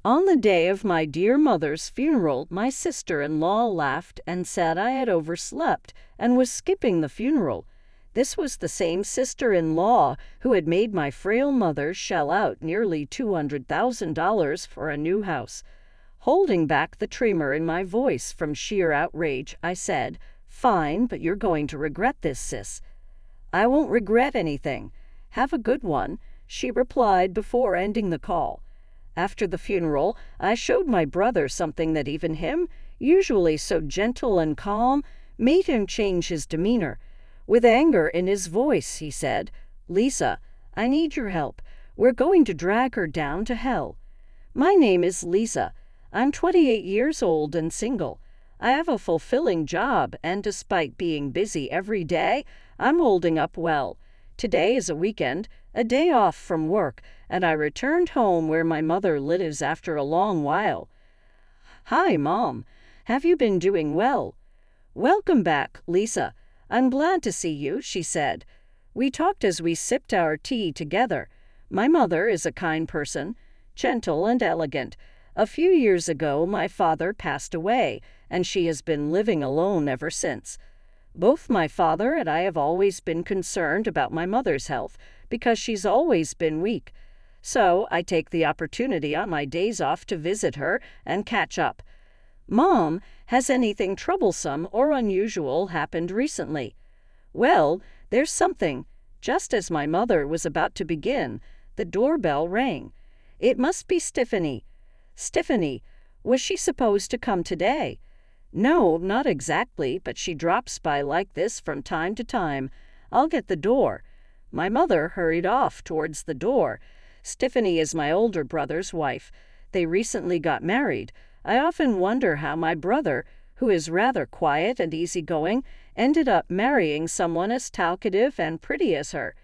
On the day of my dear mother's funeral, my sister-in-law laughed and said I had overslept and was skipping the funeral. This was the same sister-in-law who had made my frail mother shell out nearly $200,000 for a new house. Holding back the tremor in my voice from sheer outrage, I said, "Fine, but you're going to regret this, sis." "I won't regret anything. Have a good one," she replied before ending the call. After the funeral, I showed my brother something that even him, usually so gentle and calm, made him change his demeanor. With anger in his voice, he said, "Lisa, I need your help. We're going to drag her down to hell." My name is Lisa. I'm 28 years old and single. I have a fulfilling job, and despite being busy every day, I'm holding up well. Today is a weekend, a day off from work, and I returned home where my mother lives after a long while. "Hi, Mom. Have you been doing well?" "Welcome back, Lisa. I'm glad to see you," she said. We talked as we sipped our tea together. My mother is a kind person, gentle and elegant. A few years ago, my father passed away, and she has been living alone ever since. Both my father and I have always been concerned about my mother's health because she's always been weak. So I take the opportunity on my days off to visit her and catch up. "Mom, has anything troublesome or unusual happened recently?" "Well, there's something." Just as my mother was about to begin, the doorbell rang. It must be Stephanie. "Stephanie, was she supposed to come today?" "No, not exactly, but she drops by like this from time to time. I'll get the door." My mother hurried off towards the door. Stephanie is my older brother's wife. They recently got married. I often wonder how my brother, who is rather quiet and easygoing, ended up marrying someone as talkative and pretty as her.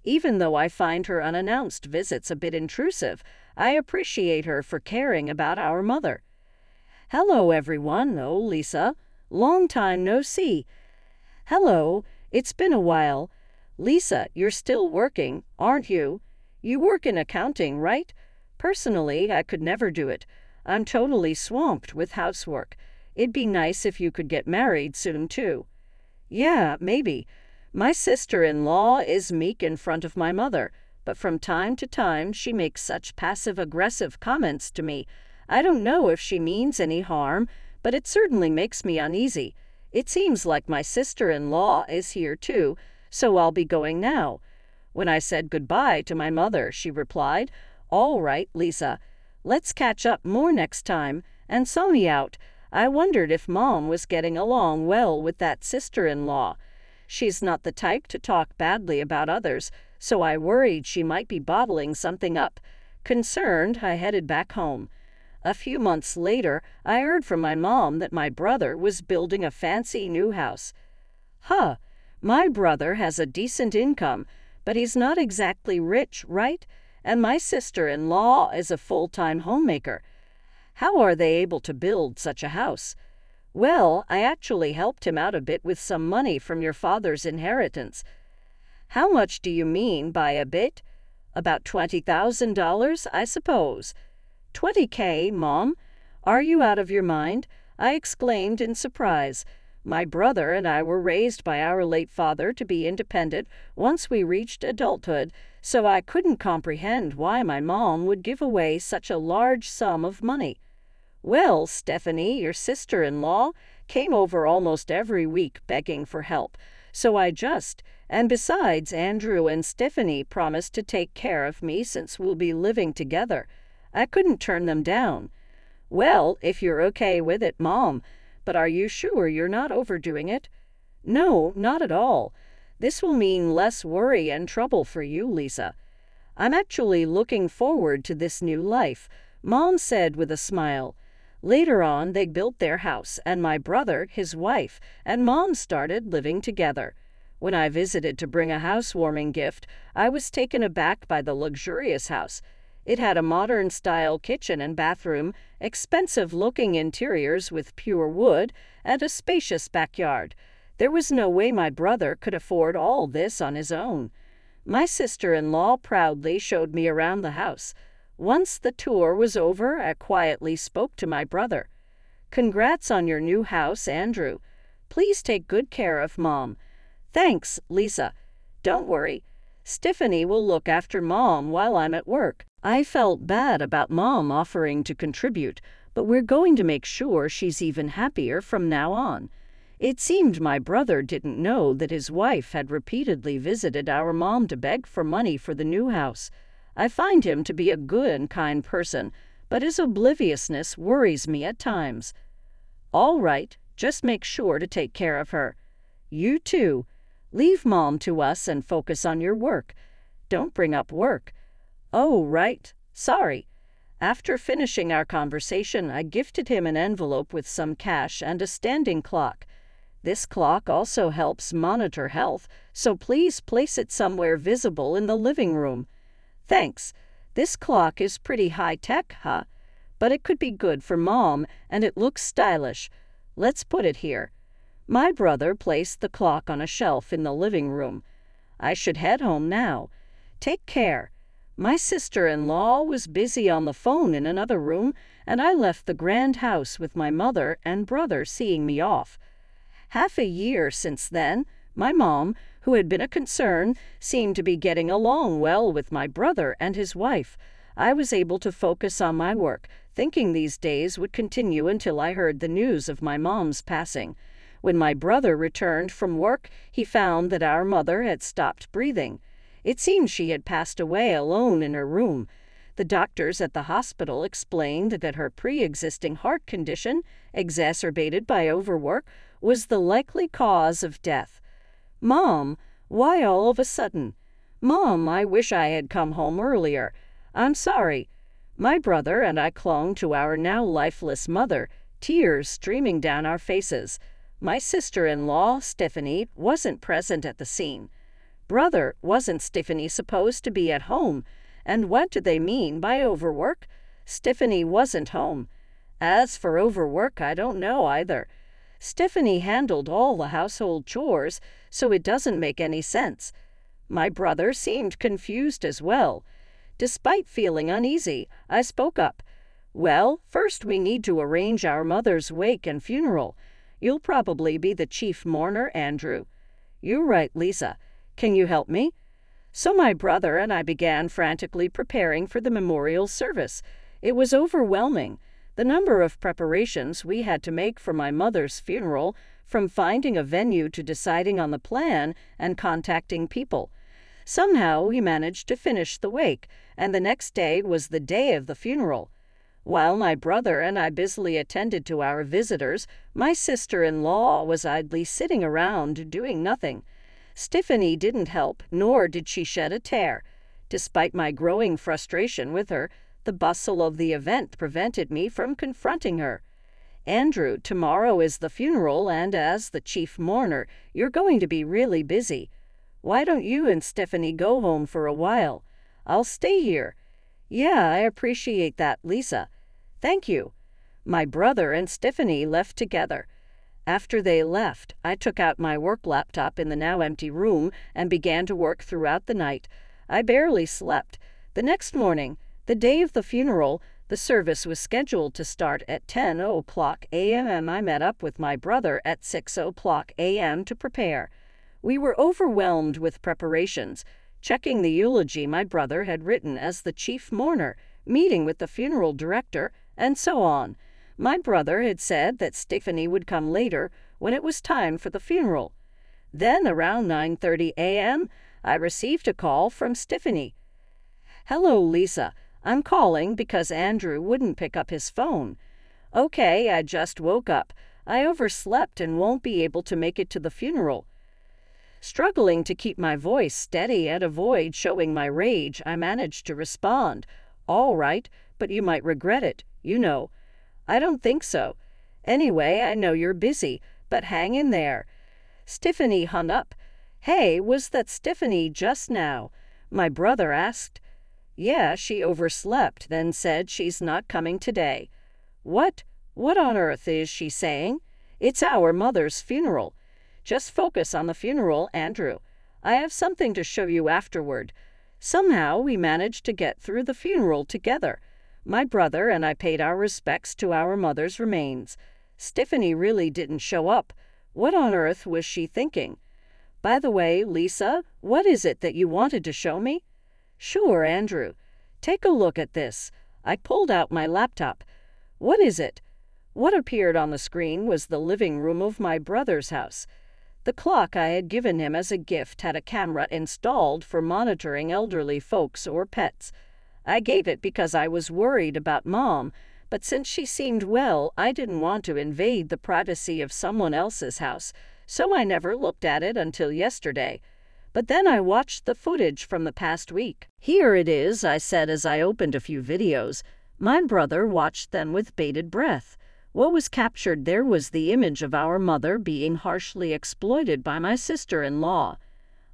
Even though I find her unannounced visits a bit intrusive, I appreciate her for caring about our mother. "Hello, everyone. Oh, Lisa. Long time no see." "Hello. It's been a while. Lisa, you're still working, aren't you? You work in accounting, right?" "Personally, I could never do it. I'm totally swamped with housework. It'd be nice if you could get married soon, too." "Yeah, maybe. My sister-in-law is meek in front of my mother, but from time to time she makes such passive-aggressive comments to me. I don't know if she means any harm, but it certainly makes me uneasy. It seems like my sister-in-law is here too, so I'll be going now." When I said goodbye to my mother, she replied, "All right, Lisa. Let's catch up more next time," and saw me out. I wondered if Mom was getting along well with that sister-in-law. She's not the type to talk badly about others, so I worried she might be bottling something up. Concerned, I headed back home. A few months later, I heard from my mom that my brother was building a fancy new house. "Huh, my brother has a decent income, but he's not exactly rich, right? And my sister-in-law is a full-time homemaker. How are they able to build such a house?" "Well, I actually helped him out a bit with some money from your father's inheritance." "How much do you mean by a bit?" "About $20,000, I suppose." "20K, Mom? Are you out of your mind?" I exclaimed in surprise. My brother and I were raised by our late father to be independent once we reached adulthood, so I couldn't comprehend why my mom would give away such a large sum of money. "Well, Stephanie, your sister-in-law, came over almost every week begging for help, so and besides, Andrew and Stephanie promised to take care of me since we'll be living together. I couldn't turn them down." "Well, if you're okay with it, Mom. But are you sure you're not overdoing it?" "No, not at all. This will mean less worry and trouble for you, Lisa. I'm actually looking forward to this new life," Mom said with a smile. Later on, they built their house, and my brother, his wife, and Mom started living together. When I visited to bring a housewarming gift, I was taken aback by the luxurious house. It had a modern-style kitchen and bathroom, expensive-looking interiors with pure wood, and a spacious backyard. There was no way my brother could afford all this on his own. My sister-in-law proudly showed me around the house. Once the tour was over, I quietly spoke to my brother. "Congrats on your new house, Andrew. Please take good care of Mom." "Thanks, Lisa. Don't worry. Stephanie will look after Mom while I'm at work." I felt bad about Mom offering to contribute, but we're going to make sure she's even happier from now on. It seemed my brother didn't know that his wife had repeatedly visited our mom to beg for money for the new house. I find him to be a good and kind person, but his obliviousness worries me at times. "All right, just make sure to take care of her. You too. Leave Mom to us and focus on your work. Don't bring up work." "Oh, right. Sorry." After finishing our conversation, I gifted him an envelope with some cash and a standing clock. This clock also helps monitor health, so please place it somewhere visible in the living room. "Thanks. This clock is pretty high-tech, huh? But it could be good for Mom, and it looks stylish. Let's put it here." My brother placed the clock on a shelf in the living room. I should head home now. Take care. My sister-in-law was busy on the phone in another room, and I left the grand house with my mother and brother seeing me off. Half a year since then, my mom, who had been a concern, seemed to be getting along well with my brother and his wife. I was able to focus on my work, thinking these days would continue until I heard the news of my mom's passing. When my brother returned from work, he found that our mother had stopped breathing. It seemed she had passed away alone in her room. The doctors at the hospital explained that her pre-existing heart condition, exacerbated by overwork, was the likely cause of death. "Mom, why all of a sudden? Mom, I wish I had come home earlier. I'm sorry." My brother and I clung to our now lifeless mother, tears streaming down our faces. My sister-in-law, Stephanie, wasn't present at the scene. "Brother, wasn't Stephanie supposed to be at home? And what do they mean by overwork? Stephanie wasn't home." "As for overwork, I don't know either. Stephanie handled all the household chores, so it doesn't make any sense." My brother seemed confused as well. Despite feeling uneasy, I spoke up. "Well, first we need to arrange our mother's wake and funeral. You'll probably be the chief mourner, Andrew." "You're right, Lisa. Can you help me?" So my brother and I began frantically preparing for the memorial service. It was overwhelming. The number of preparations we had to make for my mother's funeral, from finding a venue to deciding on the plan and contacting people. Somehow we managed to finish the wake, and the next day was the day of the funeral. While my brother and I busily attended to our visitors, my sister-in-law was idly sitting around doing nothing. Stephanie didn't help, nor did she shed a tear. Despite my growing frustration with her, the bustle of the event prevented me from confronting her. "Andrew, tomorrow is the funeral, and as the chief mourner, you're going to be really busy. Why don't you and Stephanie go home for a while? I'll stay here." "Yeah, I appreciate that, Lisa. Thank you." My brother and Stephanie left together. After they left, I took out my work laptop in the now empty room and began to work throughout the night. I barely slept. The next morning, the day of the funeral, the service was scheduled to start at 10:00 a.m. I met up with my brother at 6:00 a.m. to prepare. We were overwhelmed with preparations, checking the eulogy my brother had written as the chief mourner, meeting with the funeral director, and so on. My brother had said that Stephanie would come later when it was time for the funeral. Then, around 9:30 a.m., I received a call from Stephanie. "Hello, Lisa. I'm calling because Andrew wouldn't pick up his phone." "Okay, I just woke up. I overslept and won't be able to make it to the funeral." Struggling to keep my voice steady and avoid showing my rage, I managed to respond. "All right, but you might regret it, you know." "I don't think so. Anyway, I know you're busy, but hang in there." Stephanie hung up. "Hey, was that Stephanie just now?" my brother asked. "Yeah, she overslept, then said she's not coming today." What on earth is she saying? It's our mother's funeral." "Just focus on the funeral, Andrew. I have something to show you afterward." Somehow we managed to get through the funeral together. My brother and I paid our respects to our mother's remains. Stephanie really didn't show up. What on earth was she thinking? By the way, Lisa, what is it that you wanted to show me? Sure, Andrew. Take a look at this. I pulled out my laptop. What is it? What appeared on the screen was the living room of my brother's house. The clock I had given him as a gift had a camera installed for monitoring elderly folks or pets. I gave it because I was worried about Mom, but since she seemed well, I didn't want to invade the privacy of someone else's house, so I never looked at it until yesterday. But then I watched the footage from the past week. Here it is, I said as I opened a few videos. My brother watched them with bated breath. What was captured there was the image of our mother being harshly exploited by my sister-in-law.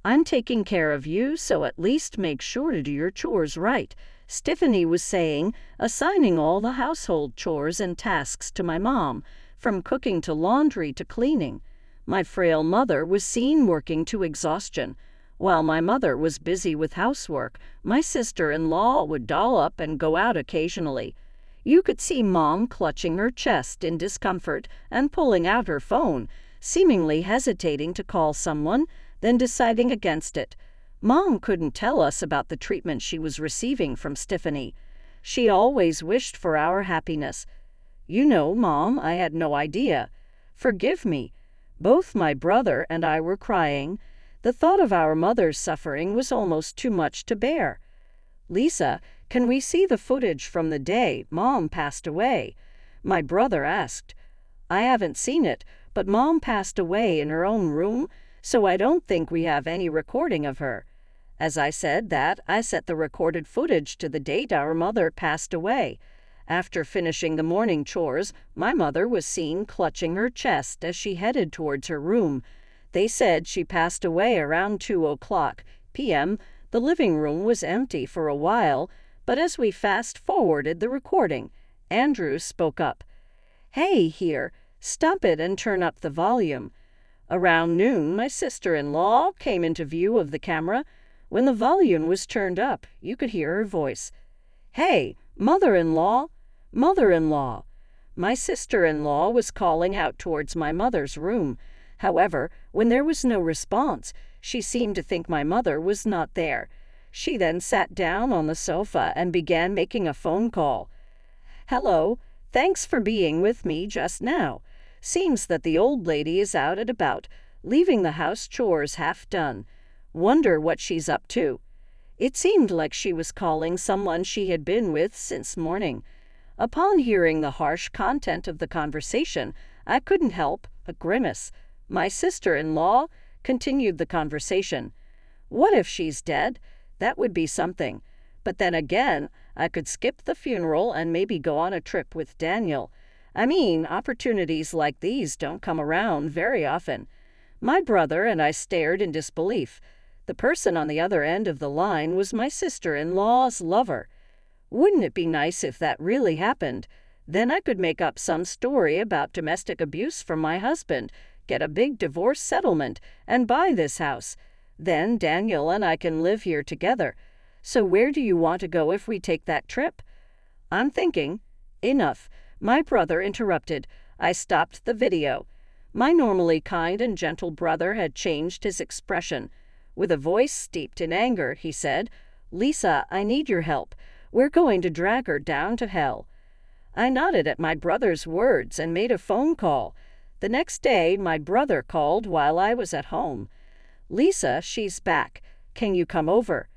I'm taking care of you, so at least make sure to do your chores right, Stephanie was saying, assigning all the household chores and tasks to my mom, from cooking to laundry to cleaning. My frail mother was seen working to exhaustion. While my mother was busy with housework, my sister-in-law would doll up and go out occasionally. You could see Mom clutching her chest in discomfort and pulling out her phone, seemingly hesitating to call someone, then deciding against it. Mom couldn't tell us about the treatment she was receiving from Stephanie. She always wished for our happiness. You know, Mom, I had no idea. Forgive me. Both my brother and I were crying. The thought of our mother's suffering was almost too much to bear. Lisa, can we see the footage from the day Mom passed away? My brother asked. I haven't seen it, but Mom passed away in her own room, so I don't think we have any recording of her. As I said that, I set the recorded footage to the date our mother passed away. After finishing the morning chores, my mother was seen clutching her chest as she headed towards her room. They said she passed away around 2:00 p.m. The living room was empty for a while, but as we fast-forwarded the recording, Andrew spoke up. Hey, here, stop it and turn up the volume. Around noon, my sister-in-law came into view of the camera. When the volume was turned up, you could hear her voice. Hey, mother-in-law, mother-in-law. My sister-in-law was calling out towards my mother's room. However, when there was no response, she seemed to think my mother was not there. She then sat down on the sofa and began making a phone call. Hello, thanks for being with me just now. Seems that the old lady is out and about, leaving the house chores half done. Wonder what she's up to. It seemed like she was calling someone she had been with since morning. Upon hearing the harsh content of the conversation, I couldn't help but grimace. My sister-in-law continued the conversation. What if she's dead? That would be something. But then again, I could skip the funeral and maybe go on a trip with Daniel. I mean, opportunities like these don't come around very often. My brother and I stared in disbelief. The person on the other end of the line was my sister-in-law's lover. Wouldn't it be nice if that really happened? Then I could make up some story about domestic abuse from my husband, get a big divorce settlement, and buy this house. Then Daniel and I can live here together. So where do you want to go if we take that trip? I'm thinking. Enough. My brother interrupted. I stopped the video. My normally kind and gentle brother had changed his expression. With a voice steeped in anger, he said, Lisa, I need your help. We're going to drag her down to hell. I nodded at my brother's words and made a phone call. The next day, my brother called while I was at home. Lisa, she's back. Can you come over?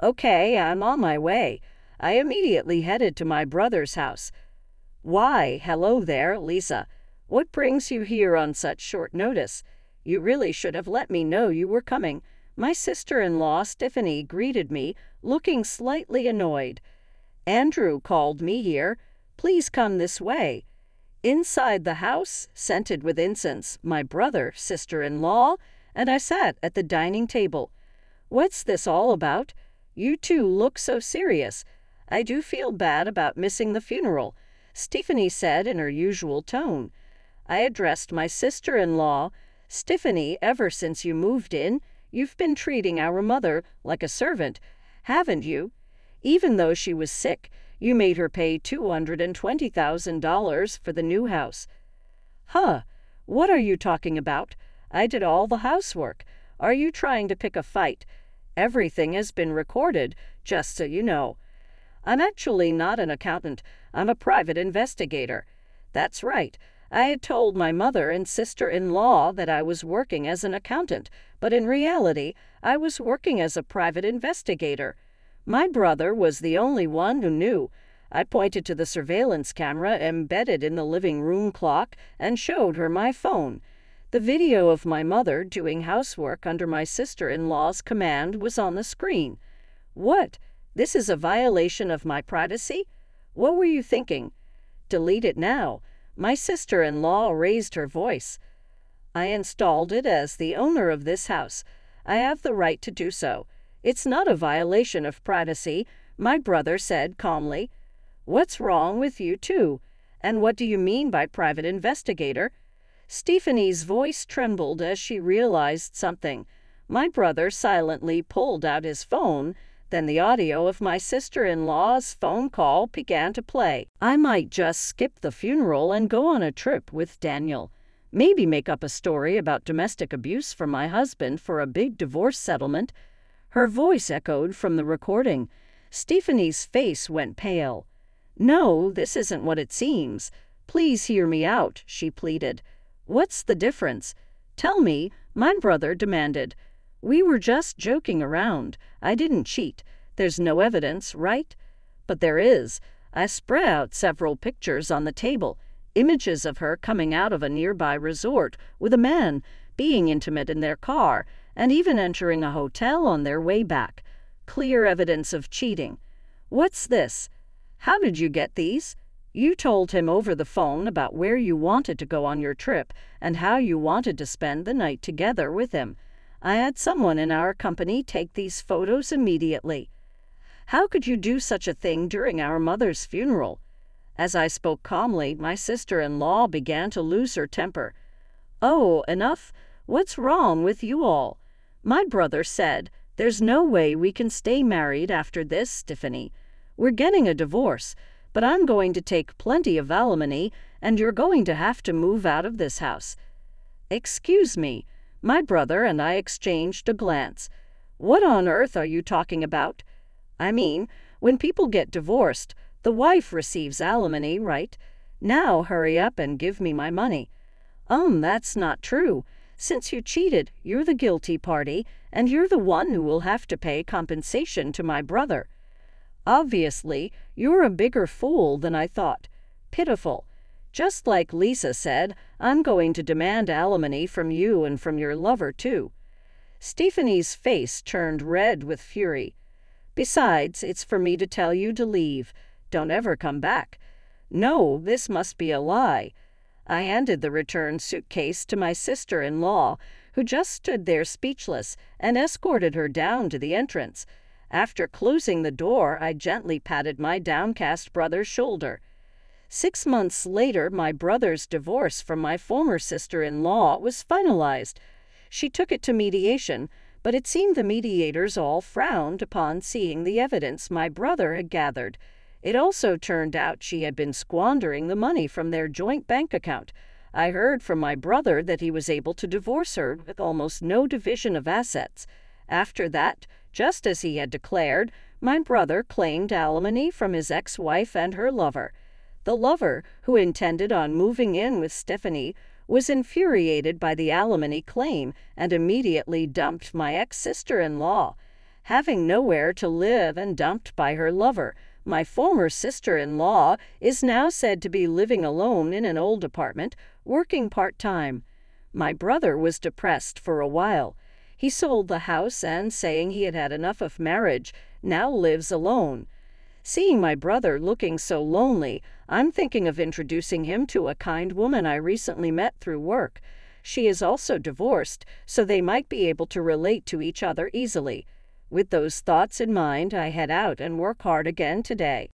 Okay, I'm on my way. I immediately headed to my brother's house. Why, hello there, Lisa. What brings you here on such short notice? You really should have let me know you were coming. My sister-in-law, Stephanie, greeted me, looking slightly annoyed. Andrew called me here. Please come this way. Inside the house, scented with incense, my brother, sister-in-law, and I sat at the dining table. What's this all about? You two look so serious. I do feel bad about missing the funeral, Stephanie said in her usual tone. I addressed my sister-in-law. Stephanie, ever since you moved in, you've been treating our mother like a servant. haven't you? Even though she was sick, you made her pay $220,000 for the new house." "Huh, what are you talking about? I did all the housework. Are you trying to pick a fight? Everything has been recorded, just so you know." "I'm actually not an accountant. I'm a private investigator." "That's right. I had told my mother and sister-in-law that I was working as an accountant, but in reality, I was working as a private investigator. My brother was the only one who knew. I pointed to the surveillance camera embedded in the living room clock and showed her my phone. The video of my mother doing housework under my sister-in-law's command was on the screen." "What? This is a violation of my privacy? What were you thinking?" "Delete it now." My sister-in-law raised her voice. "I installed it as the owner of this house. I have the right to do so. It's not a violation of privacy," my brother said calmly. "What's wrong with you two? And what do you mean by private investigator?" Stephanie's voice trembled as she realized something. My brother silently pulled out his phone. Then the audio of my sister-in-law's phone call began to play. "I might just skip the funeral and go on a trip with Daniel. Maybe make up a story about domestic abuse from my husband for a big divorce settlement." Her voice echoed from the recording. Stephanie's face went pale. "No, this isn't what it seems. Please hear me out," she pleaded. "What's the difference? Tell me," my brother demanded. "We were just joking around. I didn't cheat. There's no evidence, right?" "But there is." I spread out several pictures on the table, images of her coming out of a nearby resort with a man, being intimate in their car, and even entering a hotel on their way back. Clear evidence of cheating. "What's this? How did you get these?" "You told him over the phone about where you wanted to go on your trip and how you wanted to spend the night together with him. I had someone in our company take these photos immediately." "How could you do such a thing during our mother's funeral?" As I spoke calmly, my sister-in-law began to lose her temper. "Oh, enough. What's wrong with you all?" My brother said. "There's no way we can stay married after this, Stephanie. We're getting a divorce, but I'm going to take plenty of alimony, and you're going to have to move out of this house." "Excuse me." My brother and I exchanged a glance. "What on earth are you talking about?" "I mean, when people get divorced, the wife receives alimony, right? Now hurry up and give me my money." That's not true. Since you cheated, you're the guilty party, and you're the one who will have to pay compensation to my brother." "Obviously, you're a bigger fool than I thought. Pitiful. Just like Lisa said, I'm going to demand alimony from you and from your lover, too." Stephanie's face turned red with fury. "Besides, it's for me to tell you to leave. Don't ever come back." "No, this must be a lie." I handed the return suitcase to my sister-in-law, who just stood there speechless, and escorted her down to the entrance. After closing the door, I gently patted my downcast brother's shoulder. 6 months later, my brother's divorce from my former sister-in-law was finalized. She took it to mediation, but it seemed the mediators all frowned upon seeing the evidence my brother had gathered. It also turned out she had been squandering the money from their joint bank account. I heard from my brother that he was able to divorce her with almost no division of assets. After that, just as he had declared, my brother claimed alimony from his ex-wife and her lover. The lover, who intended on moving in with Stephanie, was infuriated by the alimony claim and immediately dumped my ex-sister-in-law. Having nowhere to live and dumped by her lover, my former sister-in-law is now said to be living alone in an old apartment, working part-time. My brother was depressed for a while. He sold the house and, saying he had had enough of marriage, now lives alone. Seeing my brother looking so lonely, I'm thinking of introducing him to a kind woman I recently met through work. She is also divorced, so they might be able to relate to each other easily. With those thoughts in mind, I head out and work hard again today.